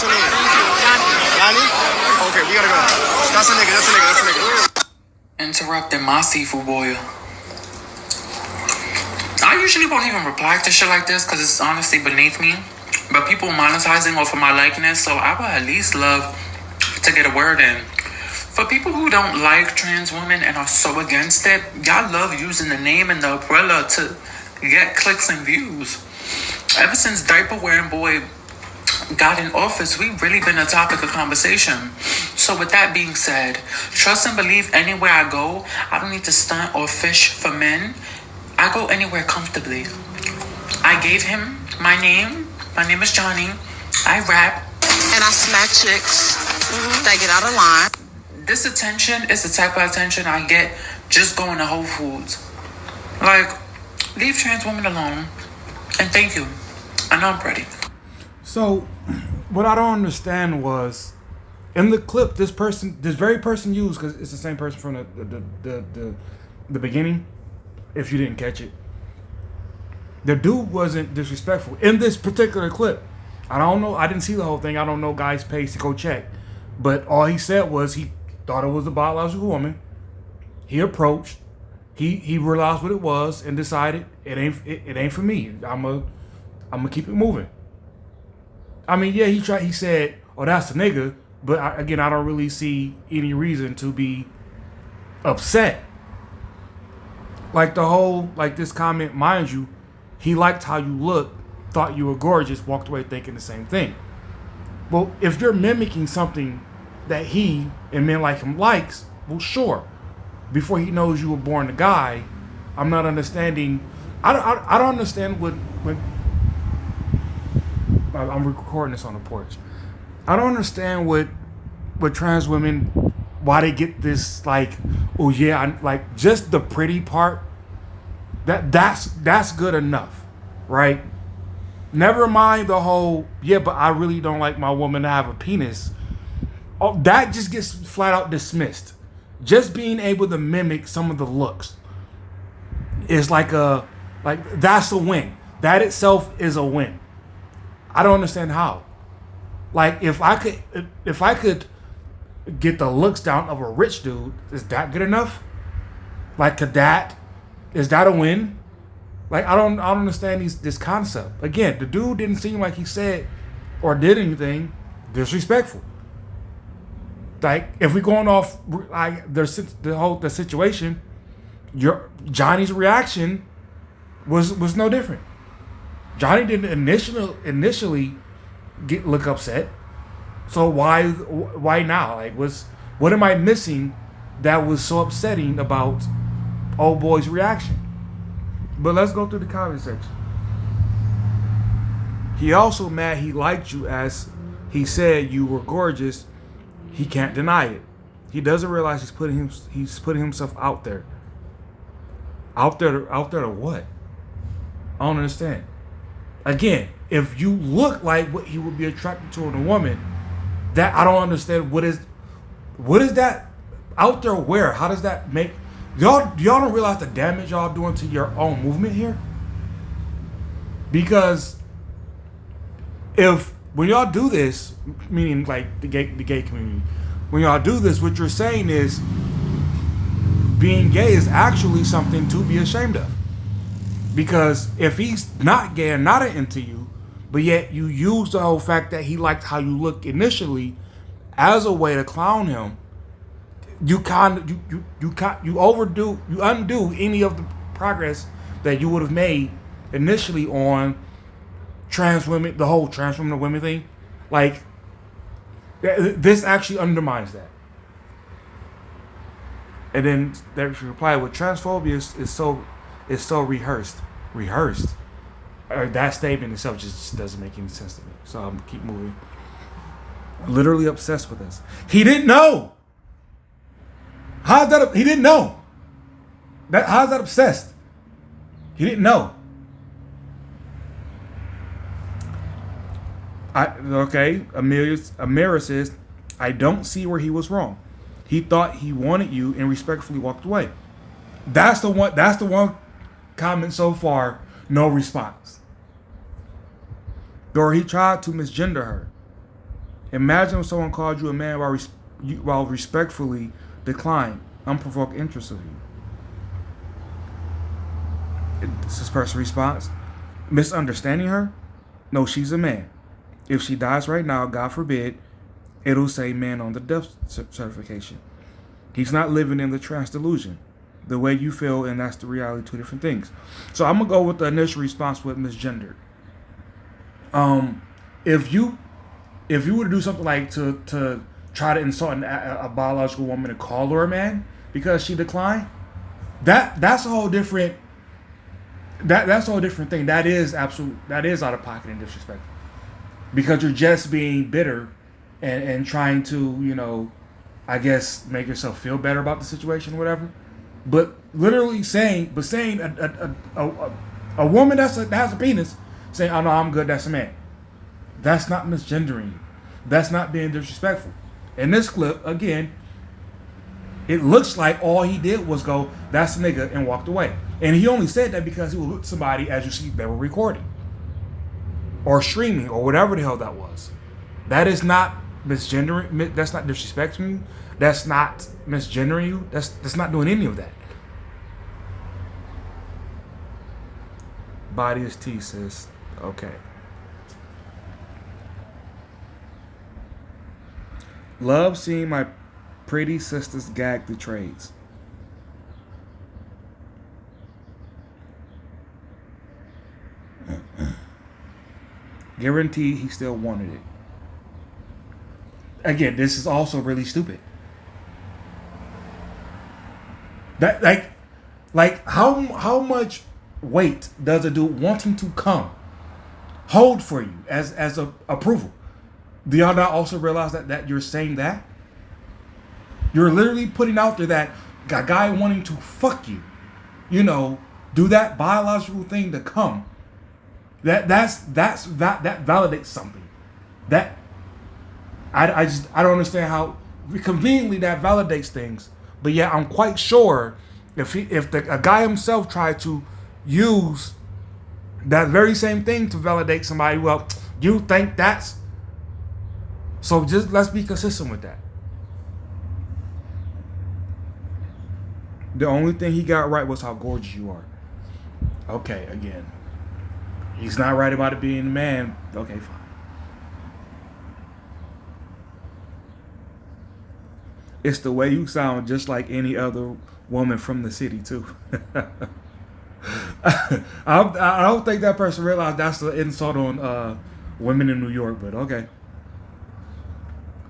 What's your name? Yanni? Okay, we gotta go. That's a nigga. Interrupting my seafood boil. I usually won't even reply to shit like this because it's honestly beneath me. But people monetizing off of my likeness, so I would at least love to get a word in. For people who don't like trans women and are so against it, y'all love using the name and the umbrella to get clicks and views. Ever since diaper wearing boy got in office, we've really been a topic of conversation. So with that being said, trust and believe anywhere I go, I don't need to stunt or fish for men. I go anywhere comfortably. I gave him my name. My name is Johnny. I rap. And I smack chicks that get out of line. This attention is the type of attention I get just going to Whole Foods. Like, leave trans women alone. And thank you. I know I'm pretty. So, what I don't understand was, in the clip, this very person used, because it's the same person from the beginning, if you didn't catch it. The dude wasn't disrespectful in this particular clip. I don't know. I didn't see the whole thing. I don't know guy's page to go check. But all he said was he thought it was a biological woman. He approached. He realized what it was and decided it ain't for me. I'm gonna keep it moving. I mean, yeah, he said, "Oh, that's a nigga," but I don't really see any reason to be upset. Like this comment, mind you, he liked how you look, thought you were gorgeous, walked away thinking the same thing. Well, if you're mimicking something that he and men like him likes, well, sure. Before he knows you were born a guy, I'm not understanding. I don't understand when I'm recording this on the porch. I don't understand what trans women, why they get this like, oh yeah, like just the pretty part. That's good enough, right? Never mind the whole, yeah, but I really don't like my woman to have a penis. Oh, that just gets flat out dismissed. Just being able to mimic some of the looks is that's a win. That itself is a win. I don't understand how. Like if I could get the looks down of a rich dude, is that good enough? Like is that a win? Like I don't understand this concept. Again, the dude didn't seem like he said or did anything disrespectful. Like if we're going off like the situation, Johnny's reaction was no different. Johnny didn't initially look upset. So why now? Like what am I missing that was so upsetting about old boy's reaction? But let's go through the comment section. He also mad he liked you as he said you were gorgeous. He can't deny it. He doesn't realize he's putting himself out there. Out there to what? I don't understand. Again, if you look like what he would be attracted to in a woman, that I don't understand. What is that out there where? How does that make y'all don't realize the damage y'all doing to your own movement here? Because when y'all do this, meaning like the gay community, when y'all do this, what you're saying is being gay is actually something to be ashamed of. Because if he's not gay and not into you, but yet you use the whole fact that he liked how you look initially as a way to clown him, you undo any of the progress that you would have made initially on trans women, the whole trans women to women thing. Like this actually undermines that. And then they reply, "Well, transphobia is so rehearsed. That statement itself just doesn't make any sense to me. So I'm gonna keep moving. Literally obsessed with us. He didn't know. He didn't know. How's that obsessed? He didn't know. Amira says, I don't see where he was wrong. He thought he wanted you and respectfully walked away. That's the one comment so far, no response. Or he tried to misgender her. Imagine if someone called you a man while respectfully declined unprovoked interest of you. This is person's response. Misunderstanding her? No, she's a man. If she dies right now, God forbid, it'll say man on the death certification. He's not living in the trance delusion. The way you feel, and that's the reality, two different things. So I'm gonna go with the initial response with misgendered. If you were to do something like to try to insult a biological woman and call her a man because she declined, that's a whole different that's a whole different thing. That is out of pocket and disrespectful. Because you're just being bitter and trying to, I guess make yourself feel better about the situation or whatever. But literally saying a woman that has a penis saying, "Oh no, I'm good, that's a man." That's not misgendering you. That's not being disrespectful. In this clip, again, it looks like all he did was go, "That's a nigga," and walked away. And he only said that because he was with somebody, as you see, they were recording or streaming or whatever the hell that was. That is not misgendering. That's not disrespecting you. That's not misgendering you. That's not doing any of that. Body is T, sis. Okay. Love seeing my pretty sisters gag the trades. Guaranteed he still wanted it. Again, this is also really stupid. That like how much weight does a dude wanting to come hold for you as a approval? Do y'all not also realize that you're saying that? You're literally putting out there that a guy wanting to fuck you, do that biological thing to come. That validates something. That I don't understand how conveniently that validates things. But yeah, I'm quite sure if a guy himself tried to use that very same thing to validate somebody, well, you think that's so? Just let's be consistent with that. The only thing he got right was how gorgeous you are. Okay, again. He's not right about it being a man. Okay, fine. It's the way you sound just like any other woman from the city, too. I don't think that person realized that's the insult on women in New York, but okay.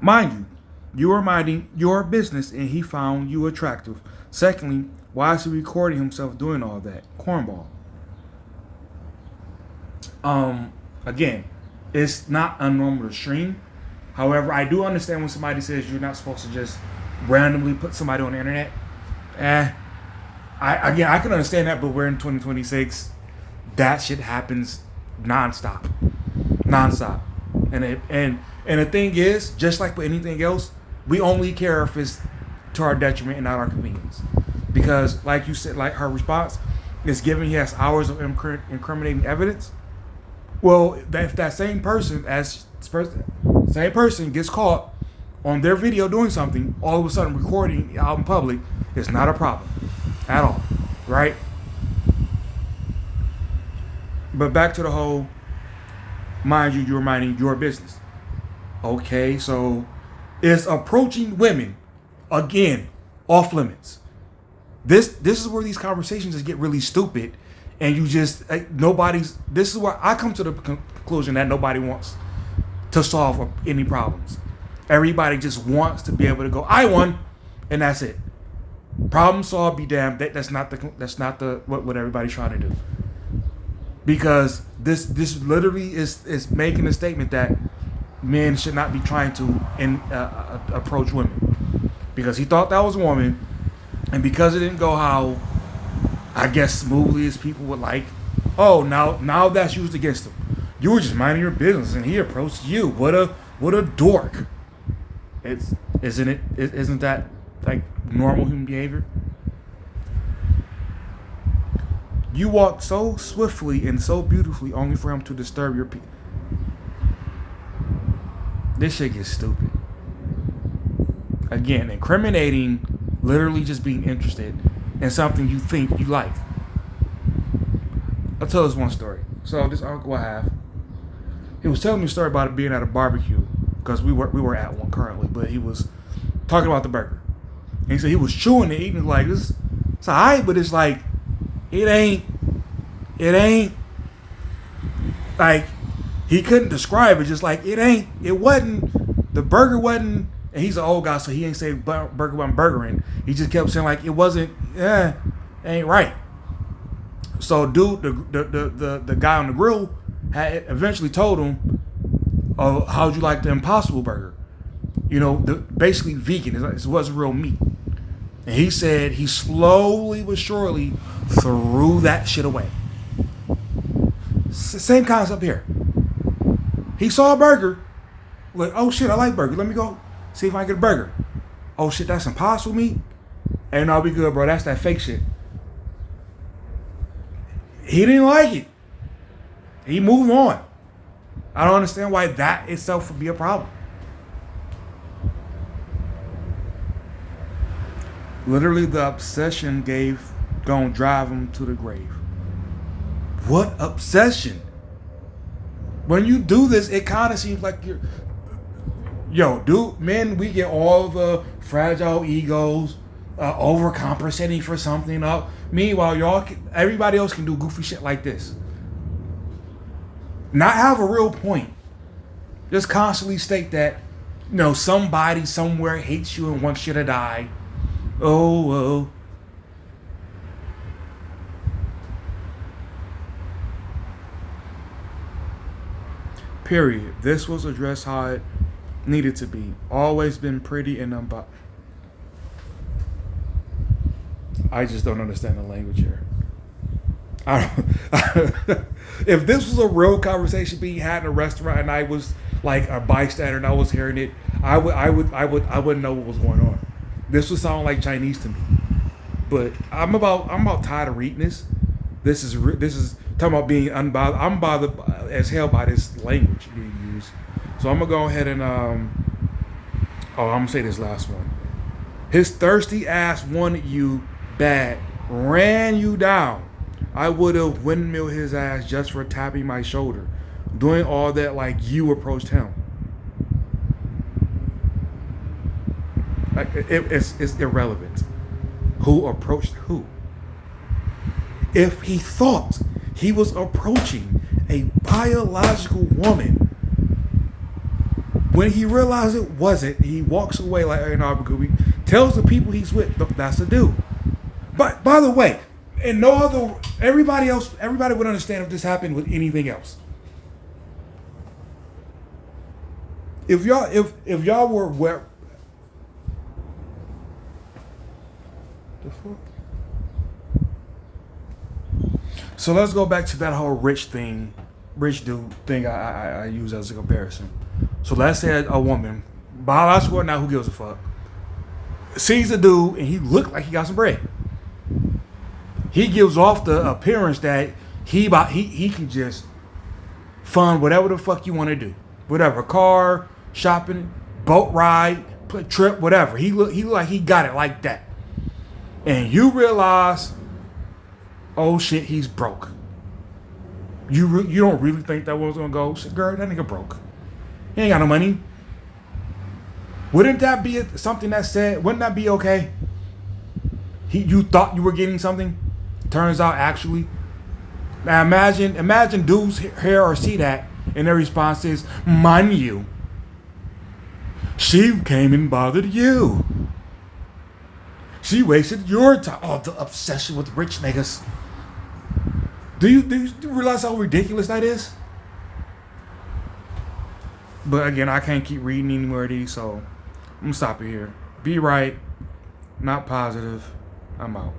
Mind you, you are minding your business and he found you attractive. Secondly, why is he recording himself doing all that? Cornball. Again, it's not unnormal to stream. However, I do understand when somebody says you're not supposed to just randomly put somebody on the internet. I can understand that, but we're in 2026. That shit happens nonstop. And the thing is, just like with anything else, we only care if it's to our detriment and not our convenience. Because, like you said, like her response is given he has hours of incriminating evidence. Well, if that same person gets caught on their video doing something, all of a sudden recording out in public, it's not a problem at all, right? But back to the whole, mind you, you're minding your business. Okay, so it's approaching women again off limits. This is where these conversations just get really stupid. And you just, this is where I come to the conclusion that nobody wants to solve any problems. Everybody just wants to be able to go, I won, and that's it. Problem solved, be damned. That's not what everybody's trying to do. Because this literally is making a statement that men should not be trying to approach women. Because he thought that was a woman, and because it didn't go how I guess smoothly as people would like. Oh, now that's used against him. You were just minding your business, and he approached you. What a dork! Isn't that like normal human behavior? You walked so swiftly and so beautifully, only for him to disturb your peace. This shit gets stupid. Again, incriminating, literally just being interested in something you think you like. I'll tell this one story. So this uncle I have, he was telling me a story about it being at a barbecue, because we were at one currently, but he was talking about the burger. And he said he was chewing it, eating it like this. It's alright, but it's like it ain't like, he couldn't describe it. Just like it wasn't, the burger wasn't. And he's an old guy, so he ain't say burger wasn't burgering. He just kept saying like it wasn't. Ain't right. So dude, the guy on the grill had eventually told him, "Oh, how'd you like the Impossible Burger? You know, basically vegan. It wasn't real meat." And he said he slowly but surely threw that shit away. Same concept here. He saw a burger, like, oh shit, I like burgers. Let me go see if I can get a burger. Oh shit, that's Impossible meat? Ain't all be good, bro. That's that fake shit. He didn't like it. He moved on. I don't understand why that itself would be a problem. Literally, the obsession gonna drive him to the grave. What obsession? When you do this, it kind of seems like you're... Yo, dude, men, we get all the fragile egos, overcompensating for something. Meanwhile, everybody else can do goofy shit like this. Not have a real point. Just constantly state that, somebody somewhere hates you and wants you to die. Oh. Period. This was addressed how it needed to be. Always been pretty and I just don't understand the language here. If this was a real conversation being had in a restaurant and I was like a bystander and I was hearing it, I wouldn't know what was going on. This would sound like Chinese to me. But I'm about tired of reading this. This is talking about being unbothered. I'm bothered as hell by this language being used. So I'm gonna go ahead and I'm gonna say this last one. His thirsty ass wanted you bad, ran you down. I would have windmilled his ass just for tapping my shoulder, doing all that like you approached him. Like it's irrelevant. Who approached who? If he thought he was approaching a biological woman, when he realized it wasn't, he walks away like tells the people he's with, that's the dude. But by the way, and everybody would understand if this happened with anything else. If y'all were where the fuck? So let's go back to that whole rich dude thing I use as a comparison. So let's say a woman, biological or not, who gives a fuck, sees a dude and he looked like he got some bread. He gives off the appearance that he can just fund whatever the fuck you want to do. Whatever, car, shopping, boat ride, trip, whatever. He look like he got it like that. And you realize, oh shit, he's broke. You don't really think that was gonna go? Girl, that nigga broke. He ain't got no money. Wouldn't that be something that said? Wouldn't that be okay? You thought you were getting something. Turns out actually. Now imagine dudes hear or see that, and their response is, "Mind you, she came and bothered you. She wasted your time." Oh, the obsession with rich niggas. Do you realize how ridiculous that is? But again, I can't keep reading any more of these, so I'm gonna stop it here. Be right, not positive. I'm out.